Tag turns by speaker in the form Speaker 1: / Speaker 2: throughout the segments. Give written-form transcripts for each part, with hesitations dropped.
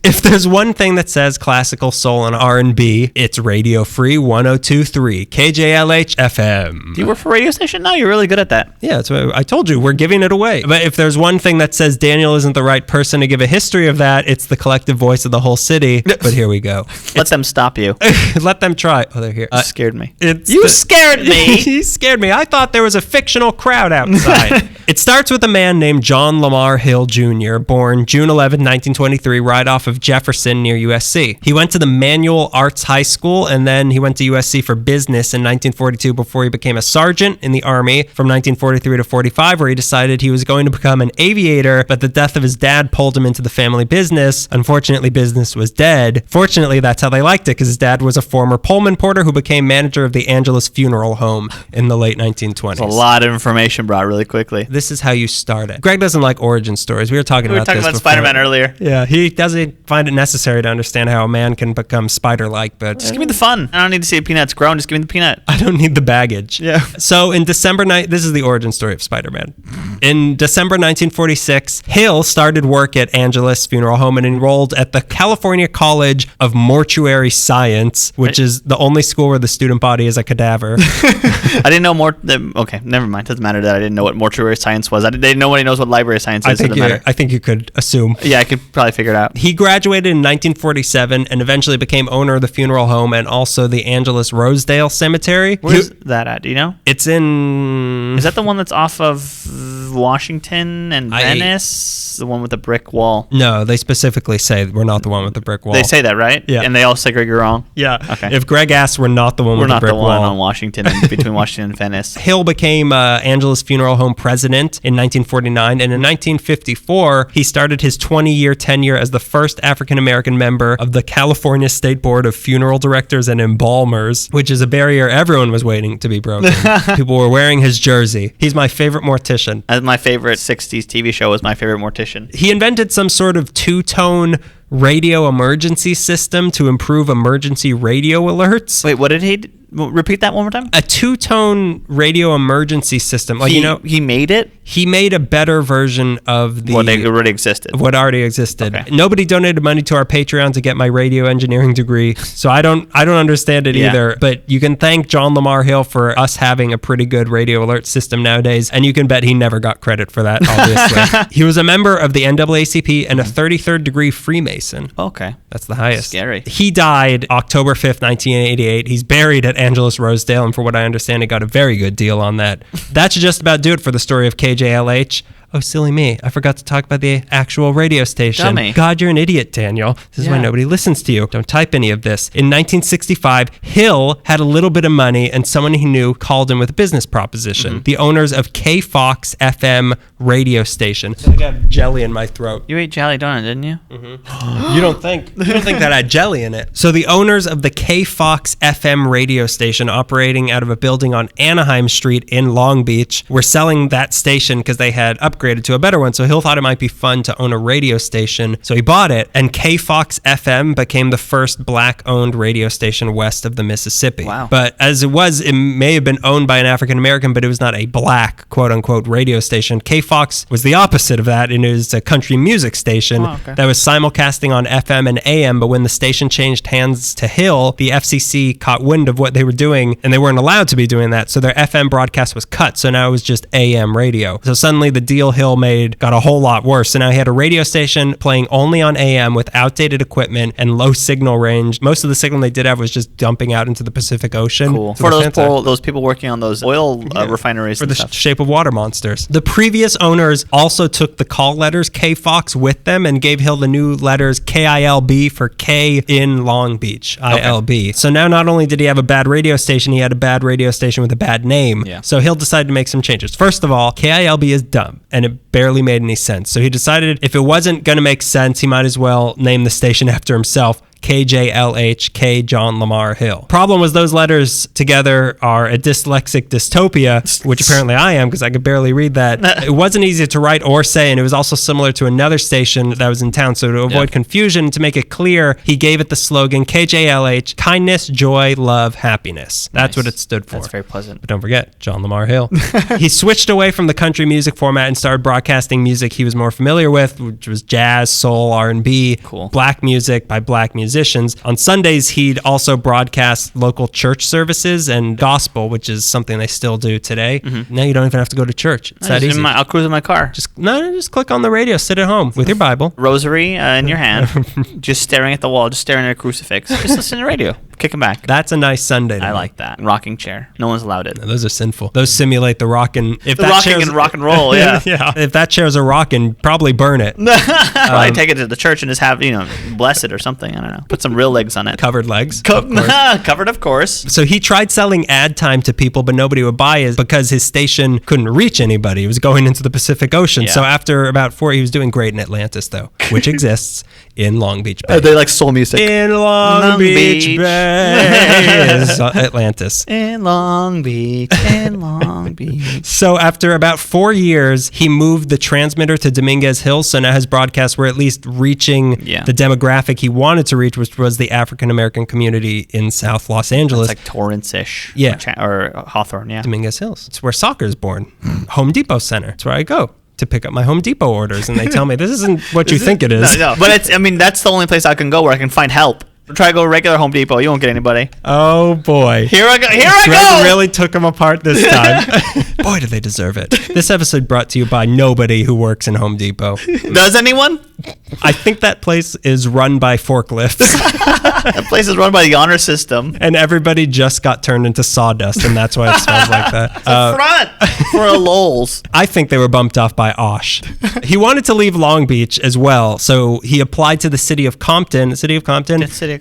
Speaker 1: If there's one thing that says classical soul and R&B, it's Radio Free 102.3 KJLH FM.
Speaker 2: Do you work for a radio station now? You're really good at that.
Speaker 1: Yeah, that's what I told you. We're giving it away. But if there's one thing that says Daniel isn't the right person to give a history of that, it's the collective voice of the whole city. But here we go.
Speaker 2: Let them stop you.
Speaker 1: Let them try. Oh, they're here.
Speaker 2: You scared me.
Speaker 1: Scared me. You scared me. I thought there was a fictional crowd outside. It starts with a man named John Lamar Hill Jr., born June 11, 1923, right off of Jefferson near USC. He went to the Manual Arts High School, and then he went to USC for business in 1942 before he became a sergeant in the Army from 1943 to 45, where he decided he was going to become an aviator, but the death of his dad pulled him into the family business. Unfortunately, business was dead. Fortunately, that's how they liked it, because his dad was a former Pullman porter who became manager of the Angeles Funeral Home in the late 1920s.
Speaker 2: That's a lot of information brought really quickly.
Speaker 1: This is how you start it. Greg doesn't like origin stories. We were talking about this before.
Speaker 2: Spider-Man earlier.
Speaker 1: Yeah, he doesn't find it necessary to understand how a man can become spider-like, but
Speaker 2: just give me the fun. I don't need to see peanuts grow. Just give me the peanut.
Speaker 1: I don't need the baggage.
Speaker 2: Yeah.
Speaker 1: So in December this is the origin story of Spider-Man. In December 1946, Hill started work at Angeles Funeral Home and enrolled at the California College of Mortuary Science, which is the only school where the student body is a cadaver.
Speaker 2: I didn't know more. Okay, never mind. Doesn't matter that I didn't know what mortuary science was. Nobody knows what library science is.
Speaker 1: I think you could assume.
Speaker 2: Yeah, I could probably figure it out.
Speaker 1: He graduated in 1947 and eventually became owner of the funeral home and also the Angeles Rosedale Cemetery.
Speaker 2: Where's that at? Do you know?
Speaker 1: It's in...
Speaker 2: Is that the one that's off of Washington and Venice? The one with the brick wall?
Speaker 1: No, they specifically say we're not the one with the brick wall.
Speaker 2: They say that, right?
Speaker 1: Yeah.
Speaker 2: And they all say, Greg, you're wrong?
Speaker 1: Yeah.
Speaker 2: Okay.
Speaker 1: If Greg asks, we're not the one with the brick wall.
Speaker 2: We're not the one on Washington and between Washington and Venice.
Speaker 1: Hill became Angeles Funeral Home president in 1949, and in 1954, he started his 20-year tenure as the first African-American member of the California State Board of Funeral Directors and Embalmers, which is a barrier everyone was waiting to be broken. People were wearing his jersey. He's my favorite mortician.
Speaker 2: My favorite 60s TV show was My Favorite Mortician.
Speaker 1: He invented some sort of two-tone radio emergency system to improve emergency radio alerts.
Speaker 2: Wait, what did he... Repeat that one more time?
Speaker 1: A two-tone radio emergency system. Like,
Speaker 2: he made it?
Speaker 1: He made a better version of
Speaker 2: what already existed.
Speaker 1: What already existed.
Speaker 2: Okay.
Speaker 1: Nobody donated money to our Patreon to get my radio engineering degree, so I don't understand it either. But you can thank John Lamar Hill for us having a pretty good radio alert system nowadays, and you can bet he never got credit for that, obviously. He was a member of the NAACP and a 33rd degree Freemason.
Speaker 2: Okay.
Speaker 1: That's the highest.
Speaker 2: Scary.
Speaker 1: He died October 5th, 1988. He's buried at Angeles Rosedale, and for what I understand, he got a very good deal on that. That should just about do it for the story of KJLH. Oh, silly me. I forgot to talk about the actual radio station.
Speaker 2: Dummy.
Speaker 1: God, you're an idiot, Daniel. This is why nobody listens to you. Don't type any of this. In 1965, Hill had a little bit of money, and someone he knew called him with a business proposition. Mm-hmm. The owners of K-Fox FM radio station. I got jelly in my throat.
Speaker 2: You ate jelly donut, didn't you?
Speaker 1: Mm-hmm. You don't think that had jelly in it. So the owners of the K-Fox FM radio station, operating out of a building on Anaheim Street in Long Beach, were selling that station because they had upgraded to a better one. So Hill thought it might be fun to own a radio station. So he bought it, and K-Fox FM became the first black-owned radio station west of the Mississippi.
Speaker 2: Wow.
Speaker 1: But as it may have been owned by an African-American, but it was not a black, quote-unquote, radio station. K-Fox was the opposite of that, and it was a country music station that was simulcasting on FM and AM, but when the station changed hands to Hill, the FCC caught wind of what they were doing, and they weren't allowed to be doing that, so their FM broadcast was cut, so now it was just AM radio. So suddenly the deal Hill made got a whole lot worse. So now he had a radio station playing only on AM with outdated equipment and low signal range. Most of the signal they did have was just dumping out into the Pacific Ocean.
Speaker 2: Cool. For those people working on those oil refineries.
Speaker 1: For the Shape of Water monsters. The previous owners also took the call letters K-Fox with them and gave Hill the new letters KILB for K in Long Beach. ILB. Okay. So now not only did he have a bad radio station, he had a bad radio station with a bad name. Yeah. So Hill decided to make some changes. First of all, KILB is dumb, and it barely made any sense. So he decided if it wasn't going to make sense, he might as well name the station after himself. KJLH, K John Lamar Hill. Problem was those letters together are a dyslexic dystopia, which apparently I am because I could barely read that. It wasn't easy to write or say, and it was also similar to another station that was in town. So to avoid confusion, to make it clear, he gave it the slogan KJLH, kindness, joy, love, happiness. That's what it stood for.
Speaker 2: That's very pleasant.
Speaker 1: But don't forget, John Lamar Hill. He switched away from the country music format and started broadcasting music he was more familiar with, which was jazz, soul, R&B, black music by black musicians. On Sundays, he'd also broadcast local church services and gospel, which is something they still do today. Now you don't even have to go to church. It's that easy.
Speaker 2: I'll cruise in my car.
Speaker 1: Just click on the radio, sit at home with your Bible.
Speaker 2: Rosary in your hand, just staring at the wall, just staring at a crucifix. Just listen to the radio. Kicking back.
Speaker 1: That's a nice Sunday.
Speaker 2: I like that. Rocking chair. No one's allowed it.
Speaker 1: No, those are sinful. Those simulate the rockin'.
Speaker 2: The rocking and rock and roll, yeah.
Speaker 1: Yeah. If that chair's a rockin', probably burn it.
Speaker 2: Probably take it to the church and just have, bless it or something. I don't know. Put some real legs on it.
Speaker 1: Covered legs.
Speaker 2: Covered, of course.
Speaker 1: So he tried selling ad time to people, but nobody would buy it because his station couldn't reach anybody. It was going into the Pacific Ocean. Yeah. So after about 4, he was doing great in Atlantis, though, which exists in Long Beach Bay.
Speaker 2: They like soul music.
Speaker 1: In Long Beach Bay. Is Atlantis.
Speaker 2: In Long Beach.
Speaker 1: So after about 4 years, he moved the transmitter to Dominguez Hills. So now his broadcasts were at least reaching the demographic he wanted to reach, which was the African-American community in South Los Angeles.
Speaker 2: It's like Torrance-ish.
Speaker 1: Yeah.
Speaker 2: Or Hawthorne, yeah.
Speaker 1: Dominguez Hills. It's where soccer's born. Home Depot Center. It's where I go to pick up my Home Depot orders. And they tell me, this isn't what you think it is.
Speaker 2: No. But that's the only place I can go where I can find help. Try to go regular Home Depot. You won't get anybody.
Speaker 1: Oh, boy.
Speaker 2: Here I go.
Speaker 1: Greg really took them apart this time. Boy, do they deserve it. This episode brought to you by nobody who works in Home Depot.
Speaker 2: Does anyone?
Speaker 1: I think that place is run by forklifts.
Speaker 2: That place is run by the honor system.
Speaker 1: And everybody just got turned into sawdust, and that's why it smells like that.
Speaker 2: It's a front for a Lowell's.
Speaker 1: I think they were bumped off by Osh. He wanted to leave Long Beach as well, so he applied to the city of Compton,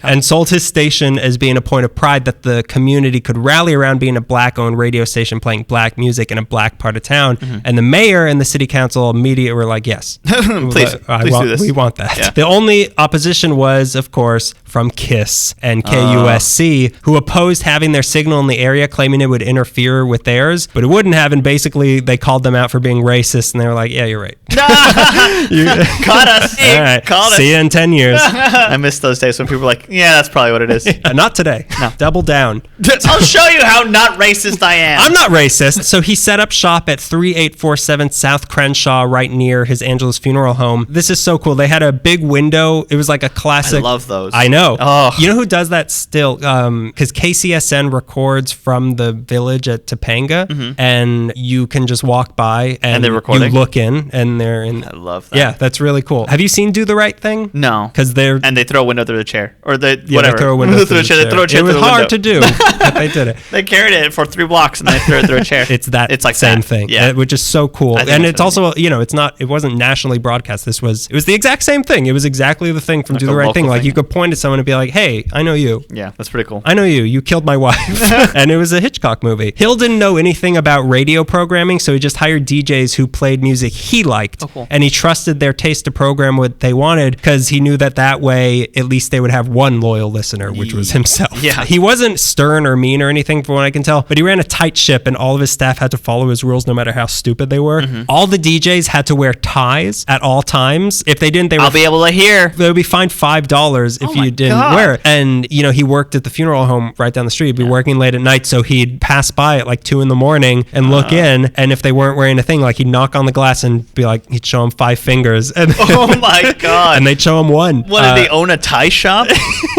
Speaker 1: and sold his station as being a point of pride that the community could rally around being a black-owned radio station playing black music in a black part of town. And the mayor and the city council immediately were like, yes,
Speaker 2: please do this.
Speaker 1: We want that.
Speaker 2: Yeah.
Speaker 1: The only opposition was, of course, from KISS and KUSC, who opposed having their signal in the area, claiming it would interfere with theirs, but it wouldn't have. And basically, they called them out for being racist, and they were like, yeah, you're right.
Speaker 2: Caught us.
Speaker 1: All right. See you in 10 years.
Speaker 2: I miss those days when people were like, yeah, that's probably what it is.
Speaker 1: Not today. No. Double down.
Speaker 2: I'll show you how not racist I am.
Speaker 1: I'm not racist. So he set up shop at 3847 South Crenshaw, right near his Angeles funeral home. This is so cool. They had a big window. It was like a classic.
Speaker 2: I love those.
Speaker 1: I know.
Speaker 2: Oh.
Speaker 1: You know who does that still? Because KCSN records from the village at Topanga, and you can just walk by and
Speaker 2: they're recording?
Speaker 1: You look in, and they're in.
Speaker 2: I love that.
Speaker 1: Yeah, that's really cool. Have you seen Do the Right Thing?
Speaker 2: No.
Speaker 1: Because
Speaker 2: and they throw a window through the chair. Or whatever.
Speaker 1: They throw a window through the chair.
Speaker 2: They throw a chair
Speaker 1: through the window. It was hard to do, but they did it.
Speaker 2: They carried it for 3 blocks and they threw it through a chair.
Speaker 1: It's like
Speaker 2: same
Speaker 1: thing,
Speaker 2: yeah.
Speaker 1: Which is so cool. And it's also, it wasn't nationally broadcast. It was the exact same thing. It was exactly the thing from Do the Right Thing. Like you could point at someone and be like, hey, I know you.
Speaker 2: Yeah, that's pretty cool.
Speaker 1: I know you. You killed my wife. And it was a Hitchcock movie. Hill didn't know anything about radio programming, so he just hired DJs who played music he liked.
Speaker 2: Oh, cool.
Speaker 1: And he trusted their taste to program what they wanted because he knew that way, at least they would have one loyal listener, which was himself.
Speaker 2: Yeah.
Speaker 1: He wasn't stern or mean or anything from what I can tell, but he ran a tight ship and all of his staff had to follow his rules no matter how stupid they were. All the DJs had to wear ties at all times. If they didn't,
Speaker 2: I'll be able to hear.
Speaker 1: They would be fined $5 if you didn't wear it. And, he worked at the funeral home right down the street. He'd be working late at night, so he'd pass by at like 2 a.m. and look in, and if they weren't wearing a thing, like he'd knock on the glass and be like, he'd show him 5 fingers. And
Speaker 2: oh my God.
Speaker 1: And they'd show him one.
Speaker 2: What, did they own a tie shop?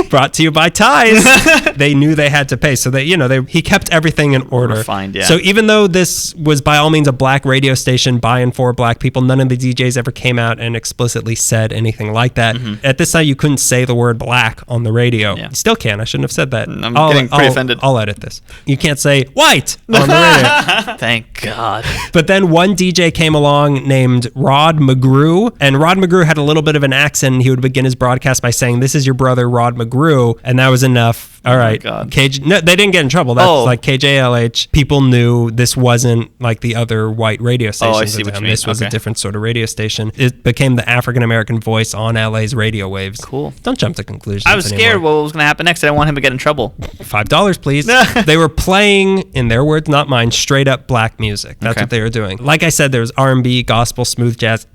Speaker 1: Brought to you by Ties. They knew they had to pay, so he kept everything in order.
Speaker 2: Refined, yeah.
Speaker 1: So even though this was by all means a black radio station by and for black people, none of the DJs ever came out and explicitly said anything like that. At this time, you couldn't say the word black on the radio. Yeah. You still can. I shouldn't have said that.
Speaker 2: I'm getting pretty offended.
Speaker 1: I'll edit this. You can't say white on the radio.
Speaker 2: Thank God.
Speaker 1: But then one DJ came along named Rod McGrew, and Rod McGrew had a little bit of an accent. He would begin his broadcast by saying, "This is your brother, Rod McGrew," and that was enough All right.
Speaker 2: God.
Speaker 1: No, they didn't get in trouble. That's like KJLH. People knew this wasn't like the other white radio stations.
Speaker 2: I see what you mean.
Speaker 1: This was a different sort of radio station. It became the African-American voice on LA's radio waves.
Speaker 2: Cool.
Speaker 1: Don't jump to conclusions.
Speaker 2: I was scared what was going to happen next. I didn't want him to get in trouble.
Speaker 1: $5, please. They were playing, in their words, not mine, straight up black music. That's what they were doing. Like I said, there was R&B, gospel, smooth jazz,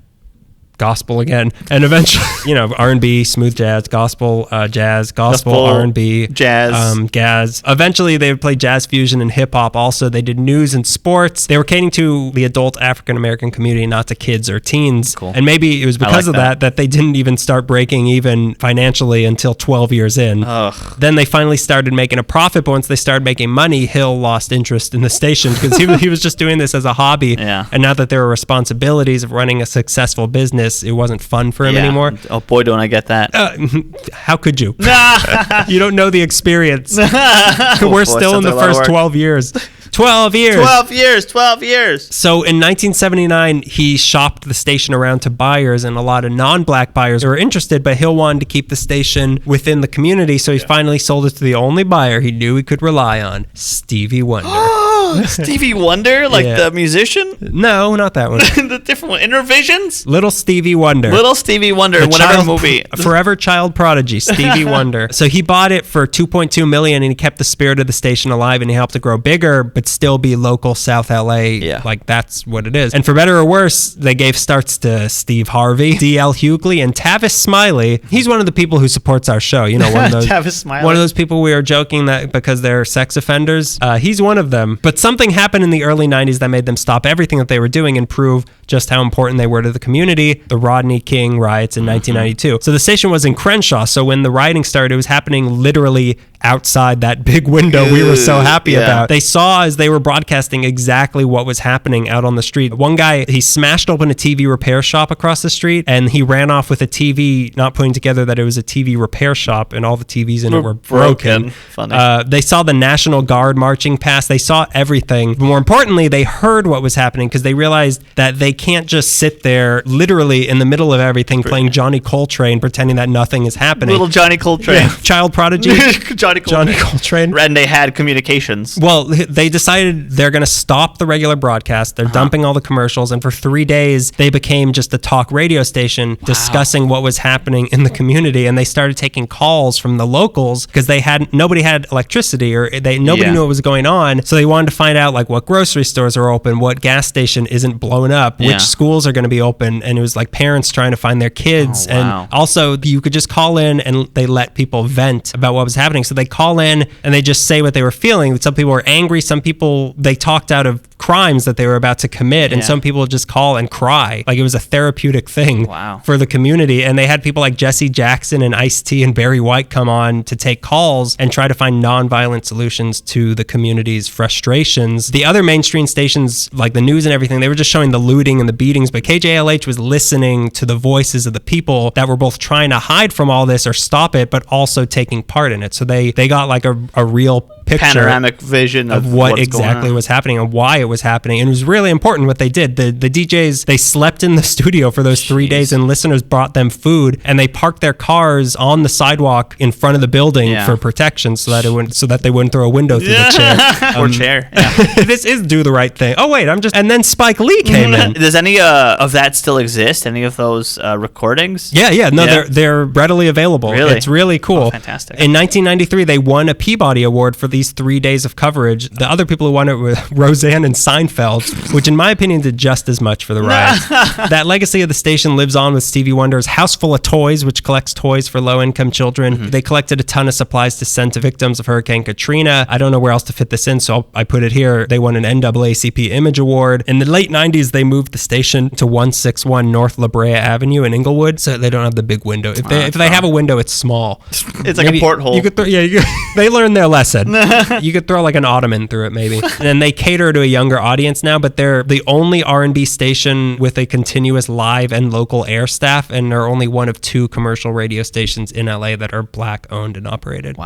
Speaker 1: gospel again, and eventually, R&B, smooth jazz, gospel, jazz, gospel, R&B, jazz. Eventually, they would play jazz fusion and hip hop. Also, they did news and sports. They were catering to the adult African American community, not to kids or teens.
Speaker 2: Cool.
Speaker 1: And maybe it was because of that they didn't even start breaking even financially until 12 years in.
Speaker 2: Ugh.
Speaker 1: Then they finally started making a profit. But once they started making money, Hill lost interest in the station because he was just doing this as a hobby.
Speaker 2: Yeah.
Speaker 1: And now that there were responsibilities of running a successful business, it wasn't fun for him anymore.
Speaker 2: Oh boy, don't I get that.
Speaker 1: How could you? You don't know the experience. We're still in the first 12 years. 12 years.
Speaker 2: 12 years.
Speaker 1: So in 1979, he shopped the station around to buyers, and a lot of non-black buyers were interested, but Hill wanted to keep the station within the community, so he finally sold it to the only buyer he knew he could rely on, Stevie Wonder.
Speaker 2: Stevie Wonder? Like the musician?
Speaker 1: No, not that one.
Speaker 2: The different one. Intervisions?
Speaker 1: Little Stevie Wonder.
Speaker 2: Little Stevie Wonder in whatever movie.
Speaker 1: Forever child prodigy, Stevie Wonder. So he bought it for $2.2 million, and he kept the spirit of the station alive, and he helped it grow bigger, but still be local South LA.
Speaker 2: Yeah.
Speaker 1: Like that's what it is. And for better or worse, they gave starts to Steve Harvey, D.L. Hughley, and Tavis Smiley. He's one of the people who supports our show. One of those
Speaker 2: Tavis Smiley.
Speaker 1: One of those people we are joking that because they're sex offenders. He's one of them. But something happened in the early 90s that made them stop everything that they were doing and prove just how important they were to the community. The Rodney King riots in 1992. So the station was in Crenshaw. So when the rioting started, it was happening literally outside that big window we were so happy about. They saw as they were broadcasting exactly what was happening out on the street. One guy, he smashed open a TV repair shop across the street, and he ran off with a TV, not putting together that it was a TV repair shop, and all the TVs in it were broken.
Speaker 2: Funny.
Speaker 1: They saw the National Guard marching past. They saw everything. More importantly, they heard what was happening because they realized that they can't just sit there literally in the middle of everything playing Johnny Coltrane, pretending that nothing is happening.
Speaker 2: Little Johnny Coltrane.
Speaker 1: Yeah. Child prodigy.
Speaker 2: Johnny Coltrane. And they had communications.
Speaker 1: Well, they decided they're going to stop the regular broadcast. They're dumping all the commercials. And for 3 days, they became just a talk radio station discussing what was happening in the community. And they started taking calls from the locals because nobody had electricity or nobody knew what was going on. So they wanted to find out like what grocery stores are open, what gas station isn't blown up, which schools are going to be open. And it was like parents trying to find their kids. And also you could just call in and they let people vent about what was happening. So they call in and they just say what they were feeling. Some people were angry. Some people, they talked out of crimes that they were about to commit. And some people just call and cry. Like it was a therapeutic thing for the community. And they had people like Jesse Jackson and Ice-T and Barry White come on to take calls and try to find nonviolent solutions to the community's frustrations. The other mainstream stations, like the news and everything, they were just showing the looting and the beatings. But KJLH was listening to the voices of the people that were both trying to hide from all this or stop it, but also taking part in it. So they got like a real picture,
Speaker 2: panoramic vision
Speaker 1: of what exactly was happening and why it was happening. And it was really important what they did. The DJs, they slept in the studio for those 3 days, and listeners brought them food, and they parked their cars on the sidewalk in front of the building for protection so that they wouldn't throw a window through the chair.
Speaker 2: Or chair.
Speaker 1: This is Do the Right Thing. Oh wait, and then Spike Lee came in.
Speaker 2: Does any of that still exist? Any of those recordings?
Speaker 1: Yeah. No, they're readily available.
Speaker 2: Really?
Speaker 1: It's really cool.
Speaker 2: Oh, fantastic.
Speaker 1: In 1993, they won a Peabody Award for these 3 days of coverage. The other people who won it were Roseanne and Seinfeld, which in my opinion did just as much for the riots. That legacy of the station lives on with Stevie Wonder's House Full of Toys, which collects toys for low-income children. They collected a ton of supplies to send to victims of Hurricane Katrina. I don't know where else to fit this in, so I put it here. They won an NAACP Image Award. In the late 90s, they moved the station to 161 North La Brea Avenue in Inglewood, so they don't have the big window. If they have a window, it's small.
Speaker 2: It's like a porthole.
Speaker 1: You could they learned their lesson. You could throw like an ottoman through it maybe. And they cater to a younger audience now, but they're the only R&B station with a continuous live and local air staff, and they're only one of 2 commercial radio stations in LA that are Black owned and operated.
Speaker 2: Wow.